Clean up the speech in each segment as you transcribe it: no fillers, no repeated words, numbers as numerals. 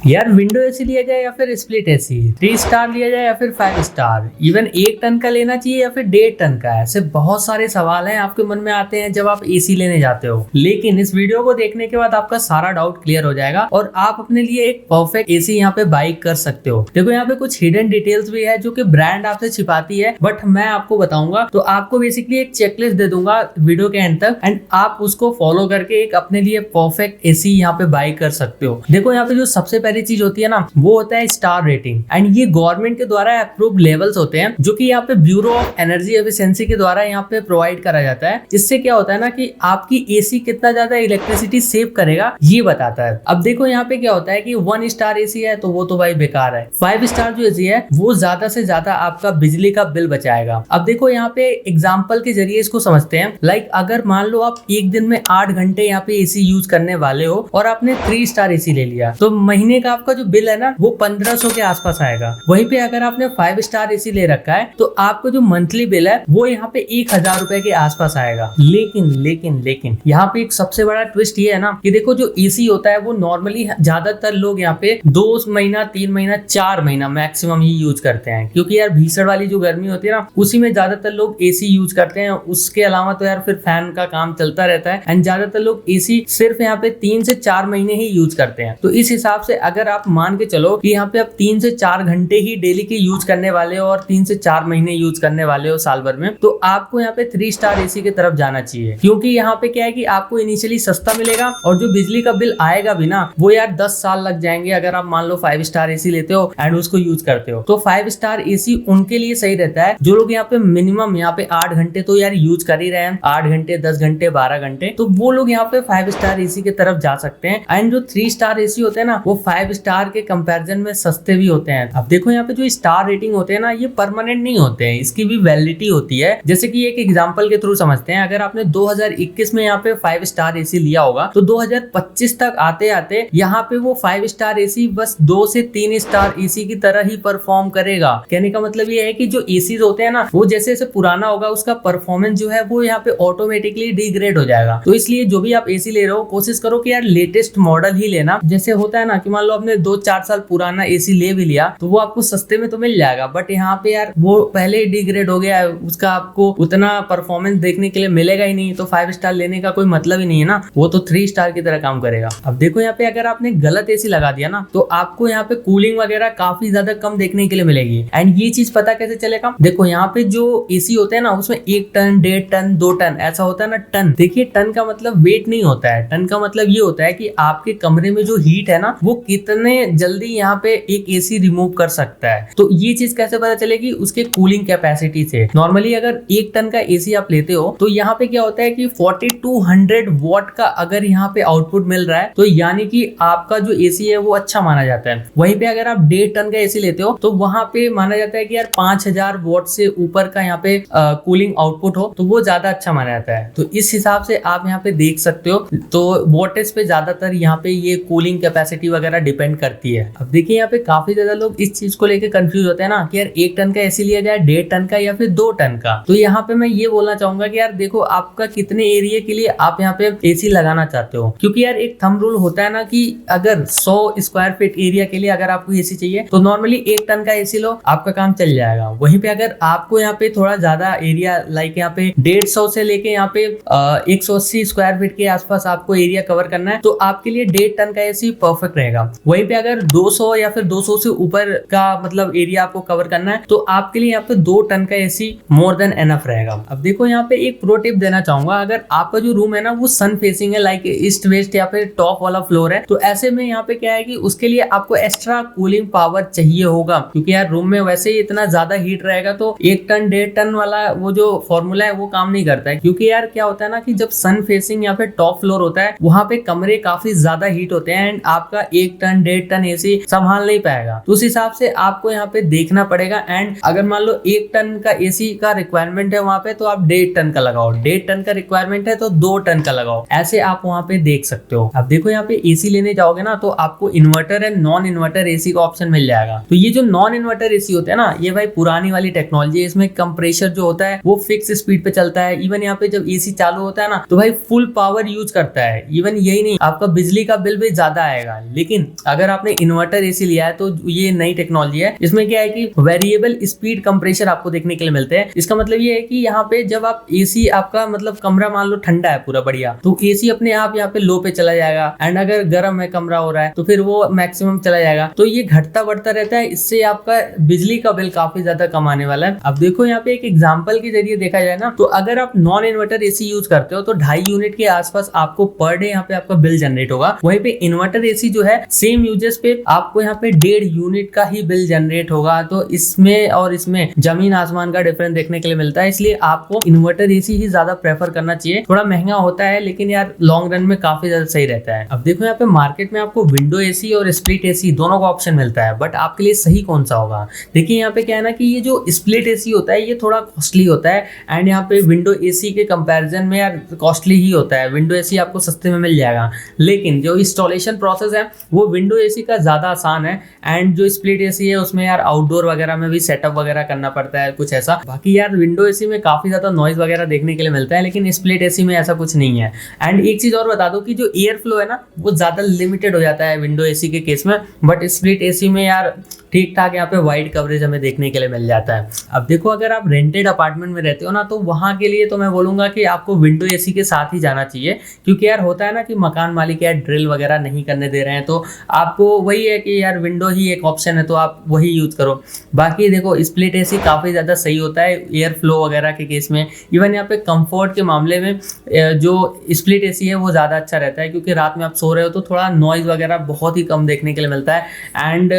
यार window AC लिया जाए या फिर स्प्लिट एसी, 3 स्टार लिया जाए या फिर 5 स्टार, इवन 1 टन का लेना चाहिए या फिर 1.5 टन का। ऐसे बहुत सारे सवाल हैं आपके मन में आते हैं जब आप एसी लेने जाते हो, लेकिन इस वीडियो को देखने के बाद आपका सारा डाउट क्लियर हो जाएगा और आप अपने लिए एक परफेक्ट एसी यहाँ पे बाई कर सकते हो। देखो यहाँ पे कुछ हिडन डिटेल्स भी है जो कि ब्रांड आपसे छिपाती है, बट मैं आपको बताऊंगा। तो आपको बेसिकली एक चेकलिस्ट दे दूंगा वीडियो के एंड तक, एंड आप उसको फॉलो करके एक अपने लिए परफेक्ट एसी यहाँ पे बाई कर सकते हो। देखो यहाँ पे जो सबसे पहली चीज होती है ना, वो होता है स्टार रेटिंग, एंड ये गवर्नमेंट के द्वारा अप्रूव लेवल्स होते हैं जो कि यहाँ पे ब्यूरो ऑफ एनर्जी एफिशिएंसी के द्वारा यहाँ पे प्रोवाइड करा जाता है। इससे क्या होता है ना कि आपकी एसी कितना ज्यादा इलेक्ट्रिसिटी सेव करेगा ये बताता है। अब देखो यहाँ पे क्या होता है कि 1 स्टार एसी है तो वो तो भाई बेकार है। 5 स्टार जो एसी है वो ज्यादा से ज्यादा आपका बिजली का बिल बचाएगा। अब देखो यहाँ पे एग्जाम्पल के जरिए इसको समझते हैं। लाइक अगर मान लो आप एक दिन में 8 घंटे यहाँ पे एसी यूज करने वाले हो और आपने 3 स्टार एसी ले लिया, तो महीने का आपका जो बिल है ना वो 1500 के आसपास आएगा। वहीं पे अगर आपने 5 स्टार एसी ले रखा है तो आपको जो मंथली बिल है वो यहाँ पे 1000 रुपए के आसपास आएगा। लेकिन यहाँ पे एक सबसे बड़ा ट्विस्ट ये है ना कि देखो जो एसी होता है वो नॉर्मली ज्यादातर लोग यहाँ पे 2 महीना 3 महीना 4 महीना मैक्सिमम ही यूज करते हैं, क्योंकि यार भीषण वाली जो गर्मी होती है ना उसी में ज्यादातर लोग एसी यूज करते हैं। उसके अलावा तो यार फिर फैन का काम चलता रहता है, एंड ज्यादातर लोग एसी सिर्फ यहाँ पे 3 से 4 महीने ही यूज करते हैं। तो इस हिसाब से अगर आप मान के चलो कि यहाँ पे आप 3 से 4 घंटे ही डेली के यूज करने वाले हो और 3 से 4 महीने यूज करने वाले हो साल भर में, तो आपको यहाँ पे 3 स्टार एसी की तरफ जाना चाहिए। क्योंकि यहाँ पे क्या है कि आपको इनिशियली सस्ता मिलेगा और जो बिजली का बिल आएगा भी ना वो यार 10 साल लग जाएंगे अगर आप मान लो 5 स्टार एसी लेते हो एंड उसको यूज करते हो। तो 5 स्टार एसी उनके लिए सही रहता है जो लोग यहाँ पे मिनिमम यहाँ पे 8 घंटे तो यार यूज कर ही रहे हैं, 8 घंटे 10 घंटे 12 घंटे, तो वो लोग यहाँ पे 5 स्टार एसी की तरफ जा सकते हैं। एंड जो 3 स्टार एसी होते हैं ना वो 5 स्टार के कंपैरिजन में सस्ते भी होते हैं। अब देखो यहाँ पे जो स्टार रेटिंग होते हैं ना ये परमानेंट नहीं होते हैं, इसकी भी वैलिडिटी होती है। जैसे कि एक एग्जांपल के थ्रू समझते हैं। अगर आपने 2021 में यहाँ पे 5 स्टार एसी लिया होगा तो 2025 तक आते आते यहाँ पे वो 5 स्टार एसी बस 2 से 3 स्टार एसी की तरह ही परफॉर्म करेगा। कहने का मतलब ये है कि जो एसी होते हैं ना वो जैसे जैसे पुराना होगा उसका परफॉर्मेंस जो है वो यहाँ पे ऑटोमेटिकली डिग्रेड हो जाएगा। तो इसलिए जो भी आप एसी ले रहे हो कोशिश करो कि यार लेटेस्ट मॉडल ही लेना। जैसे होता है ना कि मान लो आपने 2-4 साल पुराना एसी ले भी लिया तो वो आपको सस्ते में तो मिल जाएगा, बट यहाँ पे यार वो पहले ही डिग्रेड हो गया है, उसका आपको उतना परफॉर्मेंस देखने के लिए मिलेगा ही नहीं। तो 5 स्टार लेने का कोई मतलब ही नहीं है ना, वो तो 3 स्टार की तरह काम करेगा। अब देखो यहाँ पे अगर आपने गलत एसी लगा दिया ना तो आपको यहाँ पे कूलिंग वगैरह काफी ज्यादा कम देखने के लिए मिलेगी। एंड ये चीज पता कैसे चलेगा, देखो यहाँ पे जो एसी होते हैं ना उसमें 1 टन 1.5 टन 2 टन ऐसा होता है ना। टन देखिए, टन का मतलब वेट नहीं होता है, टन का मतलब ये होता है कि आपके कमरे में जो हीट है ना वो कितने जल्दी यहाँ पे एक एसी रिमूव कर सकता है। तो ये चीज कैसे पता चलेगी, उसके कूलिंग कैपेसिटी से। नॉर्मली अगर 1 टन का एसी आप लेते हो तो यहाँ पे क्या होता है कि 4200 वॉट का अगर यहाँ पे आउटपुट मिल रहा है तो यानी कि आपका जो एसी है वो अच्छा माना जाता है। वहीं पे अगर आप 1.5 टन का एसी लेते हो तो वहां पे माना जाता है कि यार 5000 वॉट से ऊपर का यहाँ पे कूलिंग आउटपुट हो तो वो ज्यादा अच्छा माना जाता है। तो इस हिसाब से आप यहाँ पे देख सकते हो। तो वोल्टेज पे ज्यादातर यहाँ पे ये कूलिंग कैपेसिटी वगैरह डिपेंड करती है। अब देखिए यहाँ पे काफी ज्यादा लोग इस चीज को लेकर कंफ्यूज होते हैं ना कि यार 1 टन का एसी लिया जाए 1.5 टन का या फिर 2 टन का। तो यहाँ पे मैं ये बोलना चाहूंगा कि यार देखो आपका कितने एरिया के लिए आप यहाँ पे एसी लगाना चाहते हो। क्योंकि यार एक थंब रूल होता है ना कि अगर 100 स्क्वायर फीट एरिया के लिए अगर आपको एसी चाहिए तो नॉर्मली 1 टन का एसी लो, आपका काम चल जाएगा। वहीं पे अगर आपको यहाँ पे थोड़ा ज्यादा एरिया लाइक यहाँ पे 150 से लेके यहाँ पे 180 स्क्वायर फीट के आसपास आपको एरिया कवर करना है तो आपके लिए 1.5 टन का एसी परफेक्ट रहेगा। वहीं पे अगर 200 या फिर 200 से ऊपर का मतलब एरिया आपको कवर करना है तो आपके लिए यहाँ पे 2 टन का एसी मोर देन एनफ रहेगा। अब देखो यहाँ पे एक प्रो टिप देना चाहूंगा। अगर आपका जो रूम है ना वो सन फेसिंग है, लाइक ईस्ट वेस्ट या फिर टॉप वाला फ्लोर है, तो ऐसे में यहाँ पे क्या है कि उसके लिए आपको एक्स्ट्रा कूलिंग पावर चाहिए होगा। क्योंकि यार रूम में वैसे ही इतना ज्यादा हीट रहेगा तो 1 टन 1.5 टन वाला वो जो फॉर्मूला है वो काम नहीं करता है। क्योंकि यार क्या होता है ना कि जब सन फेसिंग या फिर टॉप फ्लोर होता है वहां पे कमरे काफी ज्यादा हीट होते हैं एंड आपका 1 टन 1.5 टन एसी संभाल नहीं पाएगा। तो उस हिसाब से आपको यहाँ पे देखना पड़ेगा। एंड अगर मान लो 1 टन का एसी का रिक्वायरमेंट है वहां पे तो आप 1.5 टन का लगाओ, 1.5 टन का रिक्वायरमेंट है तो 2 टन का लगाओ, ऐसे आप वहां पे देख सकते हो। अब देखो यहाँ पे एसी लेने जाओगे ना तो आपको inverter and non inverter AC का ऑप्शन मिल जाएगा। तो ये जो नॉन इन्वर्टर एसी होता है ना ये भाई पुरानी वाली टेक्नोलॉजी है। इसमें कंप्रेसर जो होता है वो फिक्स स्पीड पे चलता है। इवन यहाँ पे जब एसी चालू होता है ना तो भाई फुल पावर यूज करता है। इवन यही नहीं, आपका बिजली का बिल भी ज्यादा आएगा। लेकिन अगर आपने इन्वर्टर एसी लिया है तो ये नई टेक्नोलॉजी है। इसमें क्या है कि वेरिएबल स्पीड कंप्रेसर आपको देखने के लिए मिलते हैं। इसका मतलब ये है कि यहाँ पे जब आप एसी, आपका मतलब कमरा मान लो ठंडा है पूरा बढ़िया, तो एसी अपने आप यहाँ पे लो पे चला जाएगा, एंड अगर गर्म है कमरा हो रहा है तो फिर वो मैक्सिमम चला जाएगा। तो ये घटता बढ़ता रहता है, इससे आपका बिजली का बिल काफी ज्यादा कम आने वाला है। अब देखो यहाँ पे एक एग्जांपल के जरिए देखा जाए ना, तो अगर आप नॉन इन्वर्टर एसी यूज करते हो तो 2.5 यूनिट के आसपास आपको पर डे यहाँ पे आपका बिल जनरेट होगा। वहीं पे इन्वर्टर एसी जो है सेम यूजेस पे आपको यहाँ पे 1.5 यूनिट का ही बिल जनरेट होगा। तो इसमें और इसमें जमीन आसमान का डिफरेंस देखने के लिए मिलता है। इसलिए आपको इन्वर्टर एसी ही ज्यादा प्रेफर करना चाहिए। थोड़ा महंगा होता है लेकिन यार लॉन्ग रन में काफी ज्यादा सही रहता है। अब देखो यहाँ पे मार्केट में आपको विंडो एसी और स्प्लिट एसी दोनों का ऑप्शन मिलता है, बट आपके लिए सही कौन सा होगा? देखिए यहाँ पे क्या है ना कि ये जो स्प्लिट एसी होता है ये थोड़ा कॉस्टली होता है, एंड यहाँ पे विंडो एसी के कंपैरिजन में यार कॉस्टली ही होता है। विंडो एसी आपको सस्ते में मिल जाएगा, लेकिन जो इंस्टॉलेशन प्रोसेस है वो विंडो एसी का ज़्यादा आसान है, एंड जो स्प्लिट एसी है उसमें यार आउटडोर वगैरह में भी सेटअप वगैरह करना पड़ता है कुछ ऐसा। बाकी यार विंडो एसी में काफ़ी ज़्यादा नॉइज़ वगैरह देखने के लिए मिलता है, लेकिन स्प्लिट एसी में ऐसा कुछ नहीं है। एंड एक चीज़ और बता दो कि जो एयर फ्लो है ना वो ज़्यादा लिमिटेड हो जाता है विंडो एसी के केस में, बट स्प्लिट एसी में यार ठीक ठाक यहाँ पे वाइड कवरेज हमें देखने के लिए मिल जाता है। अब देखो अगर आप रेंटेड अपार्टमेंट में रहते हो ना, तो वहाँ के लिए तो मैं बोलूँगा कि आपको विंडो एसी के साथ ही जाना चाहिए, क्योंकि यार होता है ना कि मकान मालिक यार ड्रिल वगैरह नहीं करने दे रहे हैं, तो आपको वही है कि यार विंडो ही एक ऑप्शन है तो आप वही यूज़ करो। बाकी देखो स्प्लिट एसी काफ़ी ज़्यादा सही होता है एयर फ्लो वगैरह के केस में। इवन यहाँ पे कंफर्ट के मामले में जो स्प्लिट एसी है वो ज़्यादा अच्छा रहता है, क्योंकि रात में आप सो रहे हो तो थोड़ा नॉइज़ वगैरह बहुत ही कम देखने के लिए मिलता है। एंड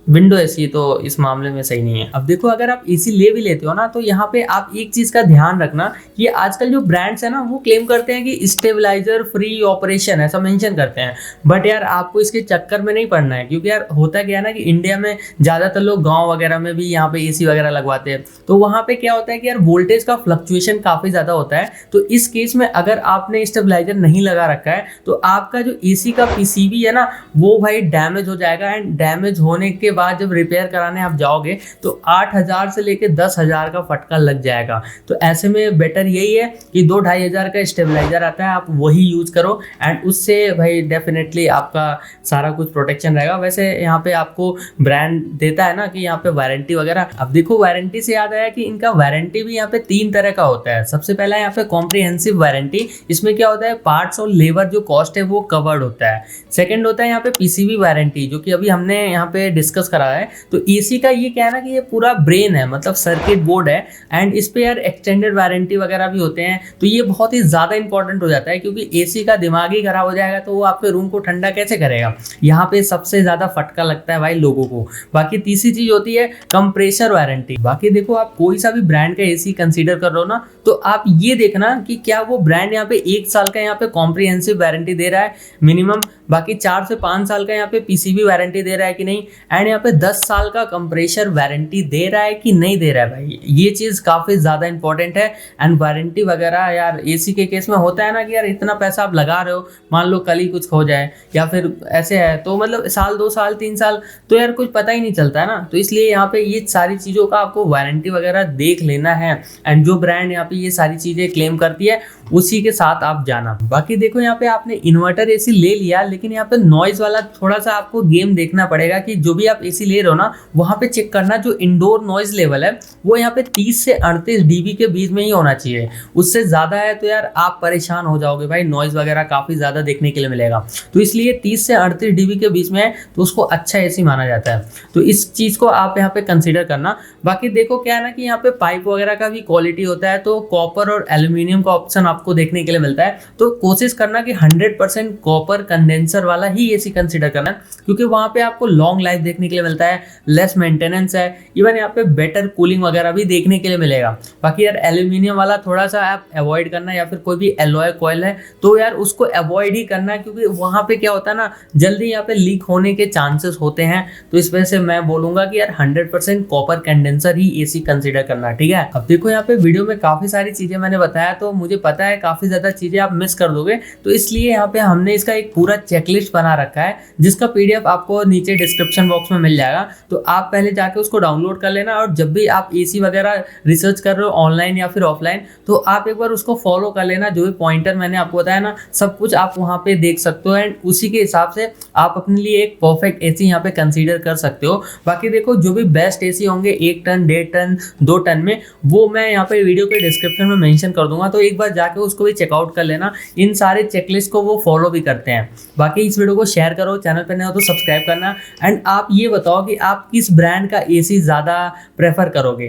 विंडो एसी तो इस मामले में सही नहीं है। अब देखो अगर आप एसी ले भी लेते हो ना, तो यहाँ पे आप एक चीज का ध्यान रखना कि आजकल जो ब्रांड्स है ना वो क्लेम करते हैं कि स्टेबलाइजर फ्री ऑपरेशन ऐसा मेंशन करते हैं, बट यार आपको इसके चक्कर में नहीं पड़ना है, क्योंकि यार होता क्या है ना कि इंडिया में ज्यादातर लोग गाँव वगैरह में भी यहाँ पे एसी वगैरह लगवाते हैं, तो वहाँ पे क्या होता है कि यार वोल्टेज का फ्लक्चुएशन काफी ज्यादा होता है। तो इस केस में अगर आपने स्टेबलाइजर नहीं लगा रखा है तो आपका जो एसी का पीसीबी है ना वो भाई डैमेज हो जाएगा, एंड डैमेज होने के बाद जब रिपेयर कराने आप जाओगे तो 8,000 से लेके 10,000 का फटका लग जाएगा। तो ऐसे में बेटर यही है कि 2-2.5 हज़ार का स्टेबलाइजर आता है, आप वही यूज करो, एंड उससे भाई डेफिनेटली आपका सारा कुछ प्रोटेक्शन रहेगा। वैसे यहाँ पे आपको ब्रांड देता है ना कि यहाँ पे वारंटी वगैरह। अब देखो वारंटी से याद आया कि इनका वारंटी भी यहाँ पे 3 तरह का होता है। सबसे पहला यहाँ पे कॉम्प्रिहेंसिव वारंटी, इसमें क्या होता है पार्ट्स और लेबर जो कॉस्ट है वो कवर्ड होता है। सेकंड होता है यहाँ पे पीसीबी वारंटी, जो कि अभी हमने यहाँ पे डिस्कस करा है। तो एसी का ये क्या है ना कि ये पूरा ब्रेन है, मतलब सर्किट बोर्ड है, एंड इस पे यार एक्सटेंडेड वारंटी वगैरह भी होते हैं। तो ये बहुत ही ज़्यादा इंपॉर्टेंट हो जाता है, क्योंकि एसी का दिमाग ही खराब हो जाएगा तो वो आपके रूम को ठंडा कैसे करेगा। यहाँ पे सबसे ज़्यादा फटका लगता है भाई लोगों को। बाकी तीसरी चीज़ होती है कंप्रेसर वारंटी। बाकी देखो आप कोई सा भी ब्रांड का एसी कंसीडर कर रहे हो ना, तो आप ये देखना कि क्या वो ब्रांड यहाँ पे 1 साल का यहाँ पे कॉम्प्रिहेंसिव वारंटी दे रहा है मिनिमम, बाकी 4 से 5 साल का यहाँ पे पीसीबी वारंटी दे रहा है कि नहीं, एंड यहाँ पे 10 साल का कंप्रेसर वारंटी दे रहा है कि नहीं दे रहा है। भाई ये चीज़ काफ़ी ज़्यादा इंपॉर्टेंट है। एंड वारंटी वगैरह यार एसी के केस में होता है ना कि यार इतना पैसा आप लगा रहे हो, मान लो कल ही कुछ हो जाए या फिर ऐसे है तो मतलब साल 2 साल 3 साल तो यार कुछ पता ही नहीं चलता है ना। तो इसलिए यहाँ पे ये सारी चीज़ों का आपको वारंटी वगैरह देख लेना है, एंड जो ब्रांड यहाँ पे ये सारी चीज़ें क्लेम करती है उसी के साथ आप जाना। बाकी देखो यहाँ पे आपने इन्वर्टर एसी ले लिया, लेकिन यहाँ पे नॉइज़ वाला थोड़ा सा आपको गेम देखना पड़ेगा कि जो भी आप एसी ले रहे हो ना वहाँ पे चेक करना जो इंडोर नॉइज़ लेवल है वो यहाँ पे 30 से 38 dB के बीच में ही होना चाहिए। उससे ज़्यादा है तो यार आप परेशान हो जाओगे भाई, नॉइज़ वगैरह काफ़ी ज़्यादा देखने के लिए मिलेगा। तो इसलिए 30 से 38 dB के बीच में है तो उसको अच्छा एसी माना जाता है। तो इस चीज़ को आप यहाँ पे कंसिडर करना। बाकी देखो क्या है ना कि यहाँ पे पाइप वगैरह का भी क्वालिटी होता है, तो कॉपर और एल्यूमिनियम का ऑप्शन आपको देखने के लिए मिलता है। तो कोशिश करना कि 100% कॉपर कंडेंसर वाला ही एसी कंसिडर करना, क्योंकि वहाँ पे आपको लॉन्ग लाइफ देखने के लिए मिलता है, लेस मेंटेनेंस है, इवन यहाँ पे बेटर कूलिंग वगैरह भी देखने के लिए मिलेगा। बाकी यार एल्यूमिनियम वाला थोड़ा सा आप अवॉइड करना, या फिर कोई भी एलॉय कॉइल है तो यार उसको अवॉइड ही करना, क्योंकि वहाँ पे क्या होता है ना जल्दी यहाँ पे लीक होने के चांसेस होते हैं। तो इस वजह से मैं बोलूंगा कि यार 100% कॉपर कंडेंसर ही एसी कंसिडर करना, ठीक है। अब देखो यहाँ पे वीडियो में काफी सारी चीजें मैंने बताया, तो मुझे पता है काफी ज्यादा चीजें आप मिस कर दोगे, तो इसलिए यहाँ पे हमने इसका एक पूरा चेकलिस्ट बना रखा है जिसका PDF आपको नीचे डिस्क्रिप्शन बॉक्स में मिल जाएगा। तो आप पहले जाके उसको डाउनलोड कर लेना, और जब भी आप एसी वगैरह रिसर्च कर रहे हो ऑनलाइन या फिर ऑफलाइन, तो आप एक बार उसको फॉलो कर लेना। जो भी पॉइंटर मैंने आपको बताया ना, सब कुछ आप वहाँ पे देख सकते हो, एंड उसी के हिसाब से आप अपने लिए एक परफेक्ट एसी यहाँ पे कंसीडर कर सकते हो। बाकी देखो, जो भी बेस्ट एसी होंगे 1 टन, 1.5 टन, 2 टन में, वो मैं यहाँ पे वीडियो के डिस्क्रिप्शन में मेंशन कर दूंगा, तो एक बार जाके उसको भी चेकआउट कर लेना। इन सारे चेकलिस्ट को वो फॉलो भी करते हैं। बाकी इस वीडियो को शेयर करो, चैनल पर नए हो तो सब्सक्राइब करना, एंड आप ये बताओ कि आप किस ब्रांड का एसी ज़्यादा प्रेफर करोगे।